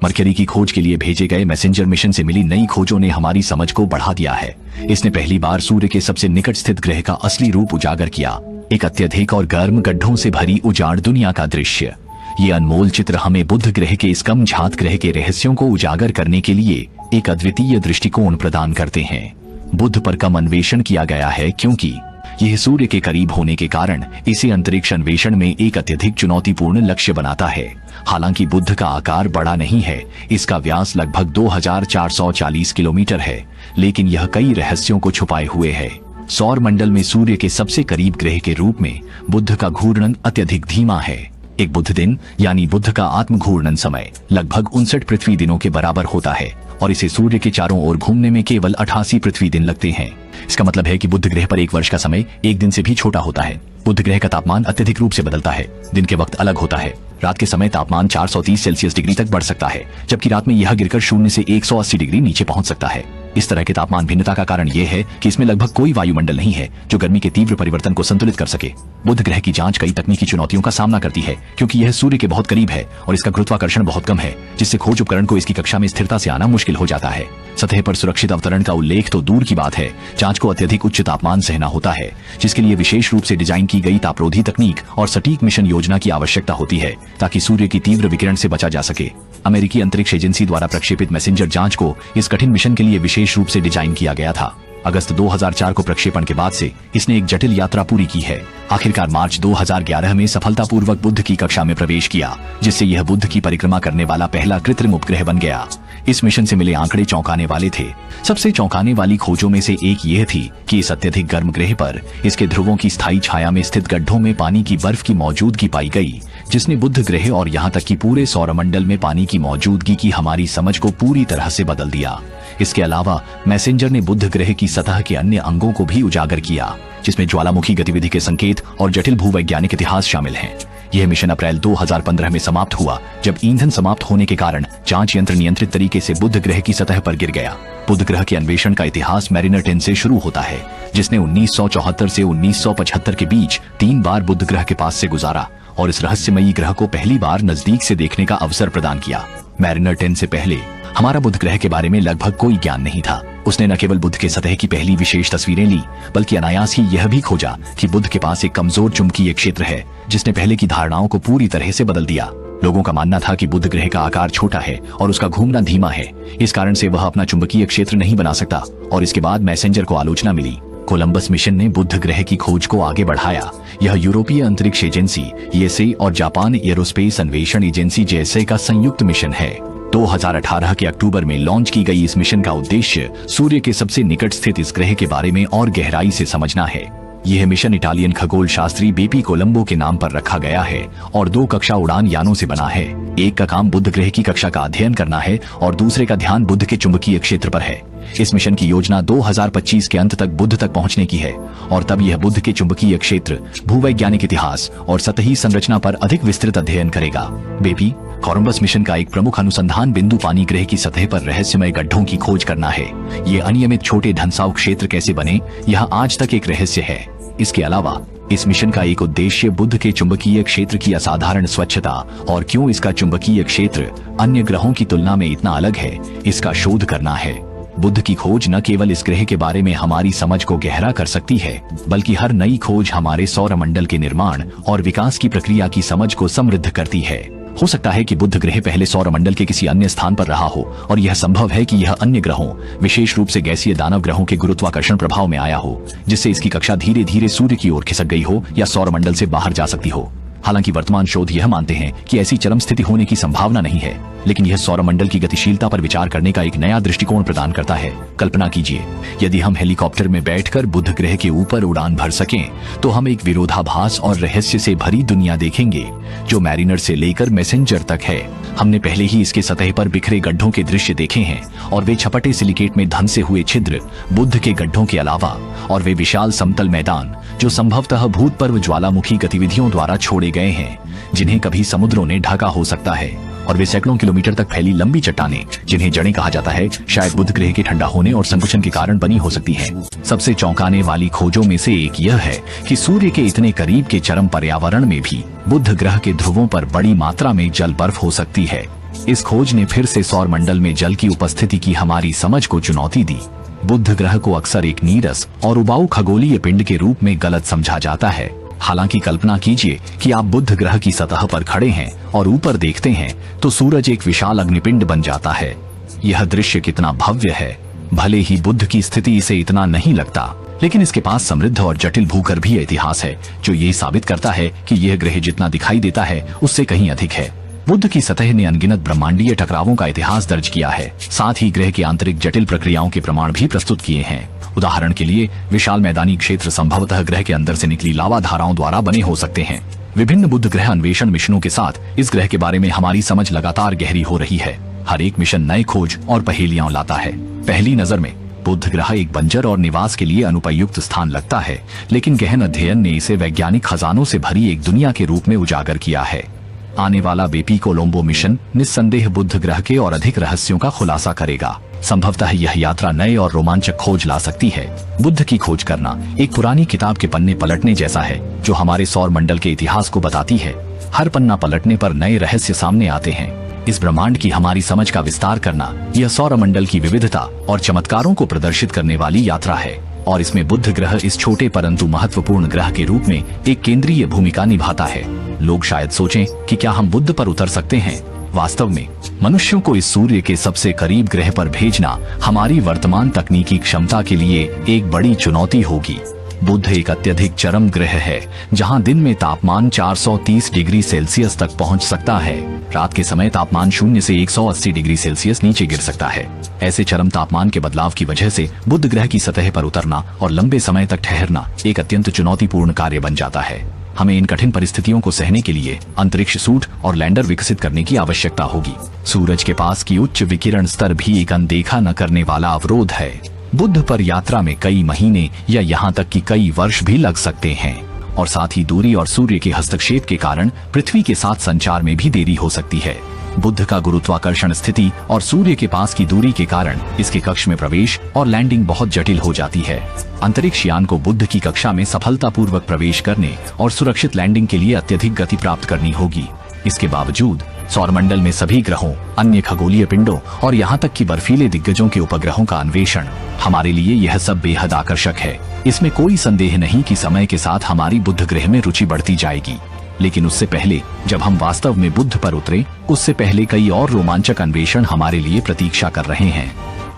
Mercury की खोज के लिए भेजे गए मैसेंजर मिशन से मिली नई खोजों ने हमारी समझ को बढ़ा दिया है। इसने पहली बार सूर्य के सबसे निकट स्थित ग्रह का असली रूप उजागर किया, एक अत्यधिक और गर्म गड्ढों से भरी उजाड़ दुनिया का दृश्य। ये अनमोल चित्र हमें बुध ग्रह के इस कम झात ग्रह के रहस्यों को उजागर करने के लिए एक अद्वितीय दृष्टिकोण प्रदान करते हैं। बुध पर कम अन्वेषण किया गया है क्योंकि यह सूर्य के करीब होने के कारण इसे अंतरिक्ष अन्वेषण में एक अत्यधिक चुनौतीपूर्ण लक्ष्य बनाता है। हालांकि बुध का आकार बड़ा नहीं है, इसका व्यास लगभग 2440 किलोमीटर है, लेकिन यह कई रहस्यों को छुपाए हुए है। सौर मंडल में सूर्य के सबसे करीब ग्रह के रूप में बुध का घूर्णन अत्यधिक धीमा है। एक बुध दिन यानी बुध का आत्म घूर्णन समय लगभग 59 पृथ्वी दिनों के बराबर होता है और इसे सूर्य के चारों ओर घूमने में केवल 88 पृथ्वी दिन लगते हैं। इसका मतलब है कि बुध ग्रह पर एक वर्ष का समय एक दिन से भी छोटा होता है। बुध ग्रह का तापमान अत्यधिक रूप से बदलता है, दिन के वक्त अलग होता है। रात के समय तापमान 430 सेल्सियस डिग्री तक बढ़ सकता है, जबकि रात में यह गिरकर 0 से 180 डिग्री नीचे पहुंच सकता है। इस तरह के तापमान भिन्नता का कारण यह है कि इसमें लगभग कोई वायुमंडल नहीं है जो गर्मी के तीव्र परिवर्तन को संतुलित कर सके। बुध ग्रह की जांच कई तकनीकी चुनौतियों का सामना करती है क्योंकि यह सूर्य के बहुत करीब है और इसका गुरुत्वाकर्षण बहुत कम है, जिससे खोज उपकरण को इसकी कक्षा में स्थिरता से आना मुश्किल हो जाता है। सतह पर सुरक्षित अवतरण का उल्लेख तो दूर की बात है, जांच को अत्यधिक उच्च तापमान सहना होता है, जिसके लिए विशेष रूप से डिजाइन की गई तापरोधी तकनीक और सटीक मिशन योजना की आवश्यकता होती है ताकि सूर्य की तीव्र विकिरण से बचा जा सके। अमेरिकी अंतरिक्ष एजेंसी द्वारा प्रक्षेपित मैसेंजर जांच को इस कठिन मिशन के लिए विशेष रूप से डिजाइन किया गया था। अगस्त 2004 को प्रक्षेपण के बाद से इसने एक जटिल यात्रा पूरी की है। आखिरकार मार्च 2011 में सफलतापूर्वक बुध की कक्षा में प्रवेश किया, जिससे यह बुध की परिक्रमा करने वाला पहला कृत्रिम उपग्रह बन गया। इस मिशन से मिले आंकड़े चौंकाने वाले थे। सबसे चौंकाने वाली खोजों में से एक यह थी कि इस अत्यधिक गर्म ग्रह पर इसके ध्रुवों की स्थायी छाया में स्थित गड्ढों में पानी की बर्फ की मौजूदगी पाई गई, जिसने बुध ग्रह और यहाँ तक कि पूरे सौरमंडल में पानी की मौजूदगी की हमारी समझ को पूरी तरह से बदल दिया। इसके अलावा मैसेंजर ने बुध ग्रह की सतह के अन्य अंगों को भी उजागर किया, जिसमें ज्वालामुखी गतिविधि के संकेत और जटिल भूवैज्ञानिक इतिहास शामिल हैं। यह मिशन अप्रैल 2015 में समाप्त हुआ, जब ईंधन समाप्त होने के कारण जांच यंत्र नियंत्रित तरीके से बुध ग्रह की सतह पर गिर गया। बुध ग्रह के अन्वेषण का इतिहास मैरिनर 10 से शुरू होता है, जिसने 1974 से 1975 के बीच 3 बार बुध ग्रह के पास से गुजारा और इस रहस्यमयी ग्रह को पहली बार नजदीक से देखने का अवसर प्रदान किया। मैरिनर 10 से पहले हमारा बुध ग्रह के बारे में लगभग कोई ज्ञान नहीं था। उसने न केवल बुध के सतह की पहली विशेष तस्वीरें ली, बल्कि अनायास ही यह भी खोजा कि बुध के पास एक कमजोर चुंबकीय क्षेत्र है, जिसने पहले की धारणाओं को पूरी तरह से बदल दिया। लोगों का मानना था कि बुध ग्रह का आकार छोटा है और उसका घूमना धीमा है, इस कारण से वह अपना चुंबकीय क्षेत्र नहीं बना सकता, और इसके बाद मैसेंजर को आलोचना मिली। कोलंबस मिशन ने बुध ग्रह की खोज को आगे बढ़ाया। यह यूरोपीय अंतरिक्ष एजेंसी ईएसए और जापान एरोस्पेस अन्वेषण एजेंसी JSA का संयुक्त मिशन है। 2018 के अक्टूबर में लॉन्च की गई इस मिशन का उद्देश्य सूर्य के सबसे निकट स्थित इस ग्रह के बारे में और गहराई से समझना है। यह मिशन इटालियन खगोल शास्त्री बेपी कोलंबो के नाम पर रखा गया है और 2 कक्षा उड़ान यानों से बना है। एक का काम बुध ग्रह की कक्षा का अध्ययन करना है और दूसरे का ध्यान बुध के चुंबकीय क्षेत्र पर है। इस मिशन की योजना 2025 के अंत तक बुध तक पहुंचने की है और तब यह बुध के चुंबकीय क्षेत्र, भूवैज्ञानिक इतिहास और सतही संरचना पर अधिक विस्तृत अध्ययन करेगा। बेपी कोलंबस मिशन का एक प्रमुख अनुसंधान बिंदु पानी ग्रह की सतह पर रहस्यमय गड्ढों की खोज करना है। ये अनियमित छोटे धंसाव क्षेत्र कैसे बने, यह आज तक एक रहस्य है। इसके अलावा इस मिशन का एक उद्देश्य बुध के चुंबकीय क्षेत्र की असाधारण स्वच्छता और क्यों इसका चुंबकीय क्षेत्र अन्य ग्रहों की तुलना में इतना अलग है, इसका शोध करना है। बुध की खोज न केवल इस ग्रह के बारे में हमारी समझ को गहरा कर सकती है, बल्कि हर नई खोज हमारे सौरमंडल के निर्माण और विकास की प्रक्रिया की समझ को समृद्ध करती है। हो सकता है कि बुध ग्रह पहले सौरमंडल के किसी अन्य स्थान पर रहा हो और यह संभव है कि यह अन्य ग्रहों, विशेष रूप से गैसीय दानव ग्रहों के गुरुत्वाकर्षण प्रभाव में आया हो, जिससे इसकी कक्षा धीरे धीरे सूर्य की ओर खिसक गई हो या सौरमंडल से बाहर जा सकती हो। हालांकि वर्तमान शोध यह मानते हैं कि ऐसी चरम स्थिति होने की संभावना नहीं है, लेकिन यह सौरमंडल की गतिशीलता पर विचार करने का एक नया दृष्टिकोण प्रदान करता है। कल्पना कीजिए, यदि हम हेलीकॉप्टर में बैठकर बुध ग्रह के ऊपर उड़ान भर सकें, तो हम एक विरोधाभास और रहस्य से भरी दुनिया देखेंगे, जो मैरिनर से लेकर मैसेंजर तक है। हमने पहले ही इसके सतह पर बिखरे गड्ढों के दृश्य देखे हैं, और वे छपटे सिलिकेट में धंसे हुए छिद्र, बुध के गड्ढों के अलावा, और वे विशाल समतल मैदान जो संभवतः भूतपूर्व ज्वालामुखी गतिविधियों द्वारा छोड़े गए हैं, जिन्हें कभी समुद्रों ने ढका हो सकता है, और वे सैकड़ों किलोमीटर तक फैली लंबी चट्टानें, जिन्हें जड़ें कहा जाता है, शायद बुध ग्रह के ठंडा होने और संकुचन के कारण बनी हो सकती हैं। सबसे चौंकाने वाली खोजों में से एक यह है कि सूर्य के इतने करीब के चरम पर्यावरण में भी बुध ग्रह के ध्रुवों पर बड़ी मात्रा में जल बर्फ हो सकती है। इस खोज ने फिर से सौर मंडल में जल की उपस्थिति की हमारी समझ को चुनौती दी। बुध ग्रह को अक्सर एक नीरस और उबाऊ खगोलीय पिंड के रूप में गलत समझा जाता है। हालांकि कल्पना कीजिए कि आप बुध ग्रह की सतह पर खड़े हैं और ऊपर देखते हैं तो सूरज एक विशाल अग्निपिंड बन जाता है। यह दृश्य कितना भव्य है। भले ही बुध की स्थिति इसे इतना नहीं लगता, लेकिन इसके पास समृद्ध और जटिल भूगर्भीय इतिहास है जो ये साबित करता है कि यह ग्रह जितना दिखाई देता है उससे कहीं अधिक है। बुध की सतह ने अनगिनत ब्रह्मांडीय टकरावों का इतिहास दर्ज किया है। साथ ही ग्रह की आंतरिक जटिल प्रक्रियाओं के प्रमाण भी प्रस्तुत किए हैं। उदाहरण के लिए विशाल मैदानी क्षेत्र संभवतः ग्रह के अंदर से निकली लावा धाराओं द्वारा बने हो सकते हैं। विभिन्न बुध ग्रह अन्वेषण मिशनों के साथ इस ग्रह के बारे में हमारी समझ लगातार गहरी हो रही है। हर एक मिशन नए खोज और पहेलियां लाता है। पहली नजर में बुध ग्रह एक बंजर और निवास के लिए अनुपयुक्त स्थान लगता है, लेकिन गहन अध्ययन ने इसे वैज्ञानिक खजानों से भरी एक दुनिया के रूप में उजागर किया है। आने वाला बेपी कोलंबो मिशन निस्संदेह बुध ग्रह के और अधिक रहस्यों का खुलासा करेगा। संभवतः यह यात्रा नए और रोमांचक खोज ला सकती है। बुध की खोज करना एक पुरानी किताब के पन्ने पलटने जैसा है जो हमारे सौर मंडल के इतिहास को बताती है। हर पन्ना पलटने पर नए रहस्य सामने आते हैं। इस ब्रह्मांड की हमारी समझ का विस्तार करना यह सौर मंडल की विविधता और चमत्कारों को प्रदर्शित करने वाली यात्रा है। और इसमें बुध ग्रह इस छोटे परंतु महत्वपूर्ण ग्रह के रूप में एक केंद्रीय भूमिका निभाता है। लोग शायद सोचें कि क्या हम बुध पर उतर सकते हैं। वास्तव में मनुष्यों को इस सूर्य के सबसे करीब ग्रह पर भेजना हमारी वर्तमान तकनीकी क्षमता के लिए एक बड़ी चुनौती होगी। बुध एक अत्यधिक चरम ग्रह है जहां दिन में तापमान 430 डिग्री सेल्सियस तक पहुंच सकता है। रात के समय तापमान 0 से 180 डिग्री सेल्सियस नीचे गिर सकता है। ऐसे चरम तापमान के बदलाव की वजह से बुध ग्रह की सतह पर उतरना और लंबे समय तक ठहरना एक अत्यंत चुनौतीपूर्ण कार्य बन जाता है। हमें इन कठिन परिस्थितियों को सहने के लिए अंतरिक्ष सूट और लैंडर विकसित करने की आवश्यकता होगी। सूरज के पास की उच्च विकिरण स्तर भी एक अनदेखा न करने वाला अवरोध है। बुध पर यात्रा में कई महीने या यहाँ तक कि कई वर्ष भी लग सकते हैं और साथ ही दूरी और सूर्य के हस्तक्षेप के कारण पृथ्वी के साथ संचार में भी देरी हो सकती है। बुध का गुरुत्वाकर्षण स्थिति और सूर्य के पास की दूरी के कारण इसके कक्ष में प्रवेश और लैंडिंग बहुत जटिल हो जाती है। अंतरिक्ष यान को बुध की कक्षा में सफलतापूर्वक प्रवेश करने और सुरक्षित लैंडिंग के लिए अत्यधिक गति प्राप्त करनी होगी। इसके बावजूद सौरमंडल में सभी ग्रहों, अन्य खगोलीय पिंडों और यहाँ तक कि बर्फीले दिग्गजों के उपग्रहों का अन्वेषण, हमारे लिए यह सब बेहद आकर्षक है। इसमें कोई संदेह नहीं कि समय के साथ हमारी बुध ग्रह में रुचि बढ़ती जाएगी। लेकिन उससे पहले जब हम वास्तव में बुध पर उतरे, उससे पहले कई और रोमांचक अन्वेषण हमारे लिए प्रतीक्षा कर रहे हैं।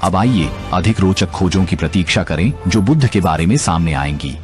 अब आइए अधिक रोचक खोजों की प्रतीक्षा करें जो बुध के बारे में सामने आएंगी।